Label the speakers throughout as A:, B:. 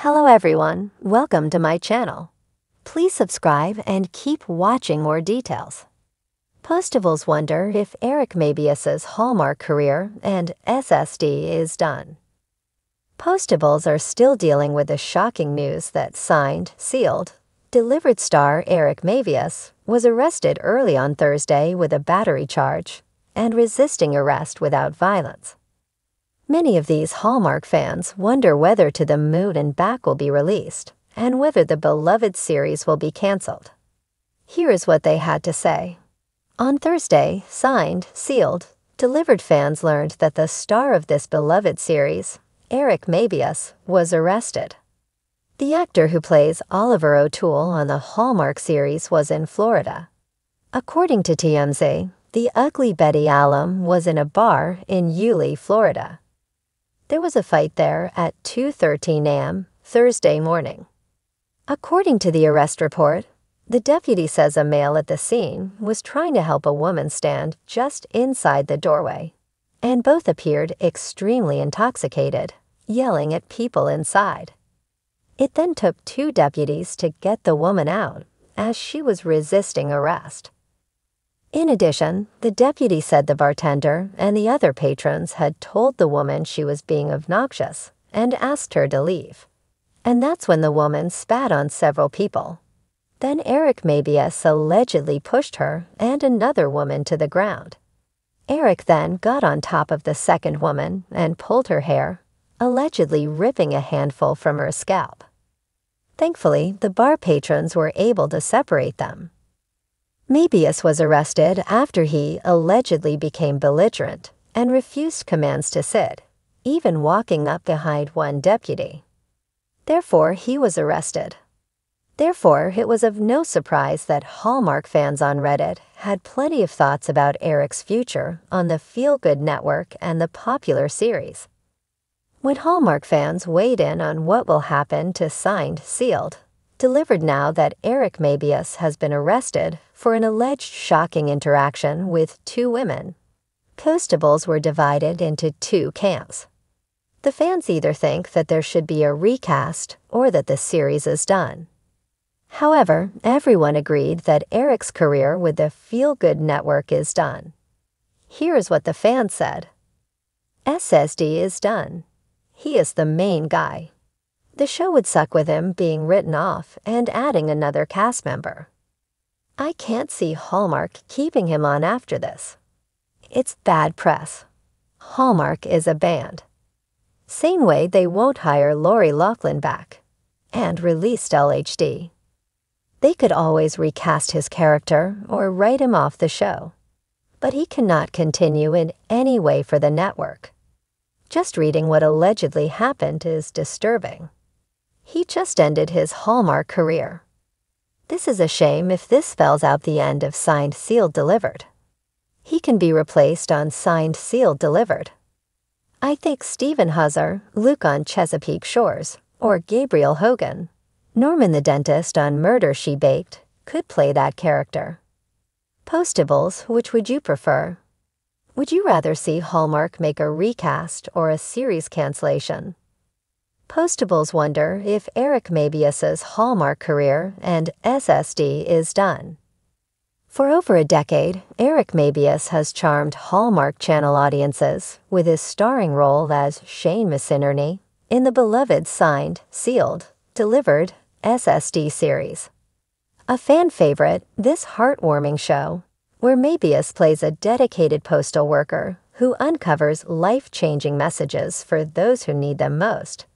A: Hello everyone, welcome to my channel. Please subscribe and keep watching more details. Postables wonder if Eric Mabius's Hallmark career and SSD is done. Postables are still dealing with the shocking news that signed, sealed, delivered star Eric Mabius was arrested early on Thursday with a battery charge and resisting arrest without violence. Many of these Hallmark fans wonder whether To the Moon and Back will be released and whether the beloved series will be canceled. Here is what they had to say. On Thursday, signed, sealed, delivered fans learned that the star of this beloved series, Eric Mabius, was arrested. The actor who plays Oliver O'Toole on the Hallmark series was in Florida. According to TMZ, the Ugly Betty alum was in a bar in Yulee, Florida. There was a fight there at 2:13 a.m. Thursday morning. According to the arrest report, the deputy says a male at the scene was trying to help a woman stand just inside the doorway, and both appeared extremely intoxicated, yelling at people inside. It then took two deputies to get the woman out, as she was resisting arrest. In addition, the deputy said the bartender and the other patrons had told the woman she was being obnoxious and asked her to leave. And that's when the woman spat on several people. Then Eric Mabius allegedly pushed her and another woman to the ground. Eric then got on top of the second woman and pulled her hair, allegedly ripping a handful from her scalp. Thankfully, the bar patrons were able to separate them. Mabius was arrested after he allegedly became belligerent and refused commands to sit, even walking up behind one deputy. Therefore, he was arrested. Therefore, it was of no surprise that Hallmark fans on Reddit had plenty of thoughts about Eric's future on the Feel Good network and the popular series. When Hallmark fans weighed in on what will happen to Signed, Sealed, delivered now that Eric Mabius has been arrested for an alleged shocking interaction with two women, Postables were divided into two camps. The fans either think that there should be a recast or that the series is done. However, everyone agreed that Eric's career with the Feel Good network is done. Here is what the fans said. SSD is done. He is the main guy. The show would suck with him being written off and adding another cast member. I can't see Hallmark keeping him on after this. It's bad press. Hallmark is a band. Same way they won't hire Lori Loughlin back and released LHD. They could always recast his character or write him off the show, but he cannot continue in any way for the network. Just reading what allegedly happened is disturbing. He just ended his Hallmark career. This is a shame if this spells out the end of Signed, Sealed, Delivered. He can be replaced on Signed, Sealed, Delivered. I think Stephen Huzzer, Luke on Chesapeake Shores, or Gabriel Hogan, Norman the dentist on Murder, She Baked, could play that character. Postables, which would you prefer? Would you rather see Hallmark make a recast or a series cancellation? Postables wonder if Eric Mabius's Hallmark career and SSD is done. For over a decade, Eric Mabius has charmed Hallmark Channel audiences with his starring role as Shane McInerney in the beloved Signed, Sealed, Delivered SSD series. A fan favorite, this heartwarming show, where Mabius plays a dedicated postal worker who uncovers life-changing messages for those who need them most,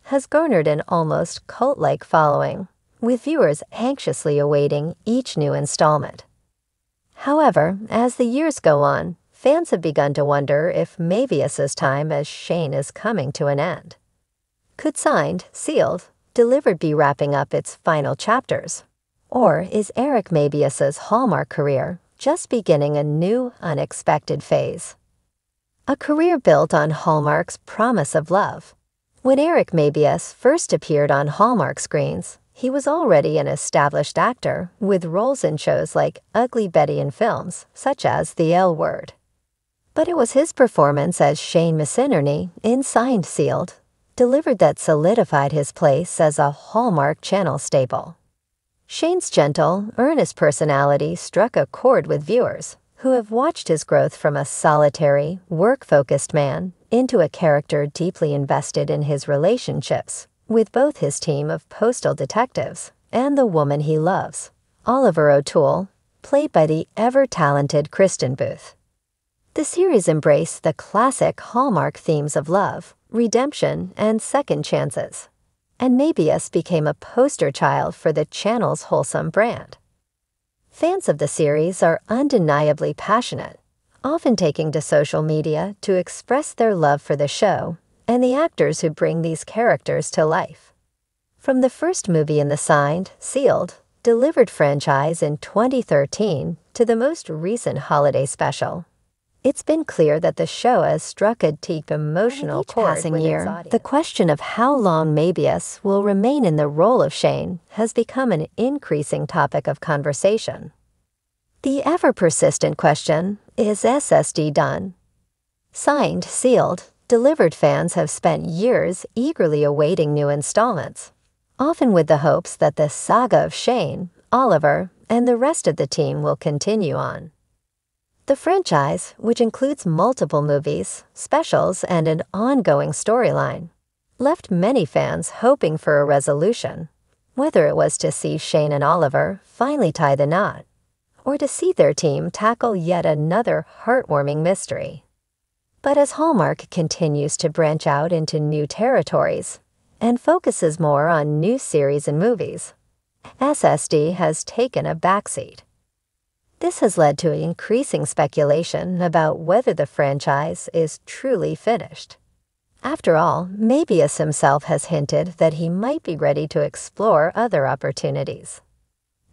A: has garnered an almost cult-like following, with viewers anxiously awaiting each new installment. However, as the years go on, fans have begun to wonder if Mabius's time as Shane is coming to an end. Could Signed, Sealed, Delivered be wrapping up its final chapters? Or is Eric Mabius's Hallmark career just beginning a new, unexpected phase? A career built on Hallmark's promise of love. When Eric Mabius first appeared on Hallmark screens, he was already an established actor with roles in shows like Ugly Betty and films such as The L Word. But it was his performance as Shane McInerney in Signed, Sealed, delivered that solidified his place as a Hallmark Channel staple. Shane's gentle, earnest personality struck a chord with viewers, who have watched his growth from a solitary, work-focused man into a character deeply invested in his relationships with both his team of postal detectives and the woman he loves, Oliver O'Toole, played by the ever-talented Kristen Booth. The series embraced the classic Hallmark themes of love, redemption, and second chances, and Mabius became a poster child for the channel's wholesome brand. Fans of the series are undeniably passionate, often taking to social media to express their love for the show and the actors who bring these characters to life. From the first movie in the signed, sealed, delivered franchise in 2013 to the most recent holiday special, it's been clear that the show has struck a deep emotional chord
B: passing
A: with its
B: year.
A: audience. The question of how long Mabius will remain in the role of Shane has become an increasing topic of conversation. The ever-persistent question, is SSD done? Signed, sealed, delivered fans have spent years eagerly awaiting new installments, often with the hopes that the saga of Shane, Oliver, and the rest of the team will continue on. The franchise, which includes multiple movies, specials, and an ongoing storyline, left many fans hoping for a resolution, whether it was to see Shane and Oliver finally tie the knot, or to see their team tackle yet another heartwarming mystery. But as Hallmark continues to branch out into new territories and focuses more on new series and movies, SSD has taken a backseat. This has led to increasing speculation about whether the franchise is truly finished. After all, Mabius himself has hinted that he might be ready to explore other opportunities.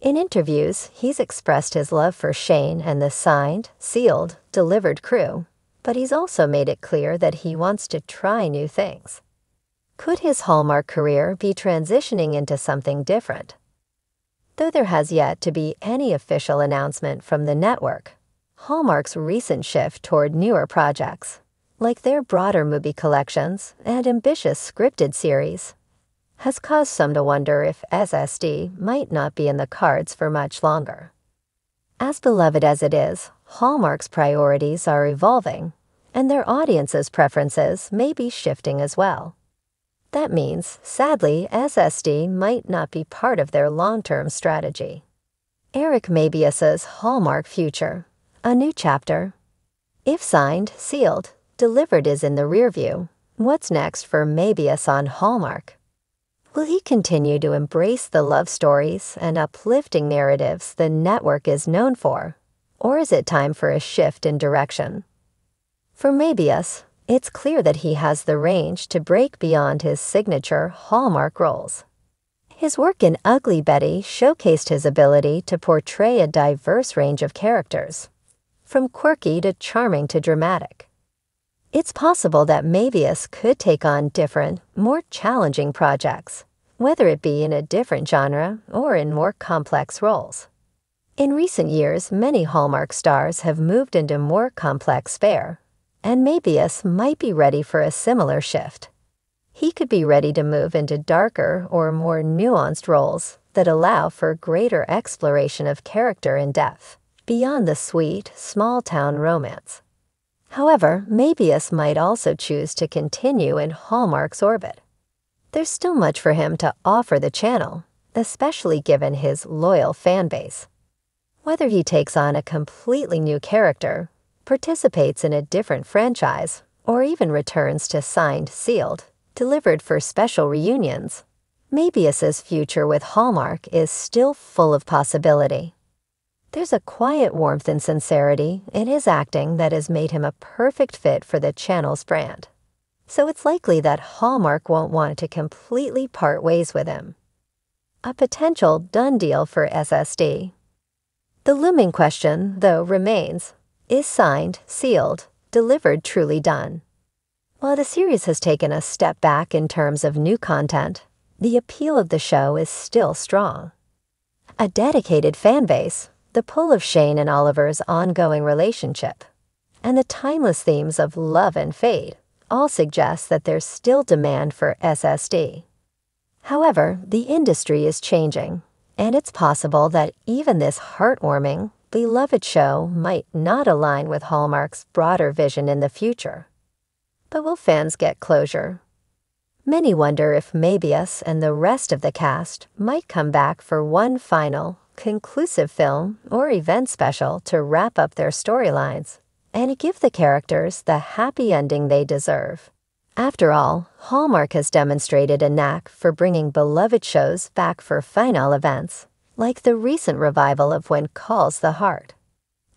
A: In interviews, he's expressed his love for Shane and the signed, sealed, delivered crew, but he's also made it clear that he wants to try new things. Could his Hallmark career be transitioning into something different? Though there has yet to be any official announcement from the network, Hallmark's recent shift toward newer projects, like their broader movie collections and ambitious scripted series, has caused some to wonder if SSD might not be in the cards for much longer. As beloved as it is, Hallmark's priorities are evolving, and their audience's preferences may be shifting as well. That means, sadly, SSD might not be part of their long-term strategy. Eric Mabius's Hallmark future, a new chapter. If signed, sealed, delivered is in the rearview, what's next for Mabius on Hallmark? Will he continue to embrace the love stories and uplifting narratives the network is known for, or is it time for a shift in direction? For Mabius, it's clear that he has the range to break beyond his signature Hallmark roles. His work in Ugly Betty showcased his ability to portray a diverse range of characters, from quirky to charming to dramatic. It's possible that Mabius could take on different, more challenging projects, whether it be in a different genre or in more complex roles. In recent years, many Hallmark stars have moved into more complex fare, and Mabius might be ready for a similar shift. He could be ready to move into darker or more nuanced roles that allow for greater exploration of character and depth, beyond the sweet, small-town romance. However, Mabius might also choose to continue in Hallmark's orbit. There's still much for him to offer the channel, especially given his loyal fan base. Whether he takes on a completely new character, participates in a different franchise, or even returns to signed, sealed, delivered for special reunions, Mabius's future with Hallmark is still full of possibility. There's a quiet warmth and sincerity in his acting that has made him a perfect fit for the channel's brand. So it's likely that Hallmark won't want to completely part ways with him. A potential done deal for SSD. The looming question, though, remains: is signed, sealed, delivered truly done? While the series has taken a step back in terms of new content, the appeal of the show is still strong. A dedicated fan base, the pull of Shane and Oliver's ongoing relationship, and the timeless themes of love and fate all suggest that there's still demand for SSD. However, the industry is changing, and it's possible that even this heartwarming, beloved show might not align with Hallmark's broader vision in the future. But will fans get closure? Many wonder if Mabius and the rest of the cast might come back for one final, conclusive film or event special to wrap up their storylines and give the characters the happy ending they deserve. After all, Hallmark has demonstrated a knack for bringing beloved shows back for final events, like the recent revival of When Calls the Heart.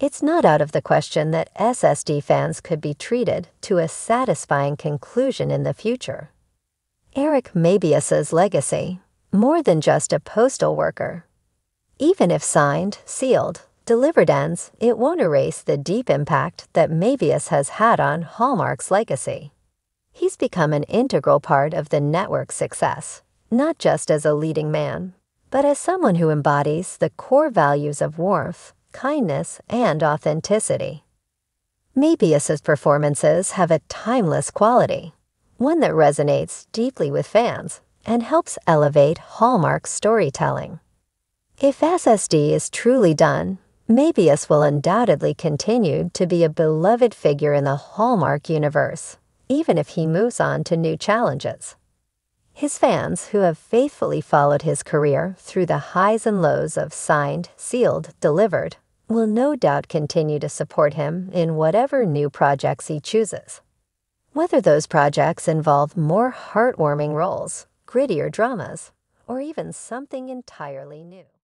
A: It's not out of the question that SSD fans could be treated to a satisfying conclusion in the future. Eric Mabius's legacy, more than just a postal worker. Even if signed, sealed, delivered ends, it won't erase the deep impact that Mabius has had on Hallmark's legacy. He's become an integral part of the network's success, not just as a leading man, but as someone who embodies the core values of warmth, kindness, and authenticity. Mabius's performances have a timeless quality, one that resonates deeply with fans and helps elevate Hallmark's storytelling. If SSD is truly done, Mabius will undoubtedly continue to be a beloved figure in the Hallmark universe, even if he moves on to new challenges. His fans, who have faithfully followed his career through the highs and lows of signed, sealed, delivered, will no doubt continue to support him in whatever new projects he chooses. Whether those projects involve more heartwarming roles, grittier dramas, or even something entirely new.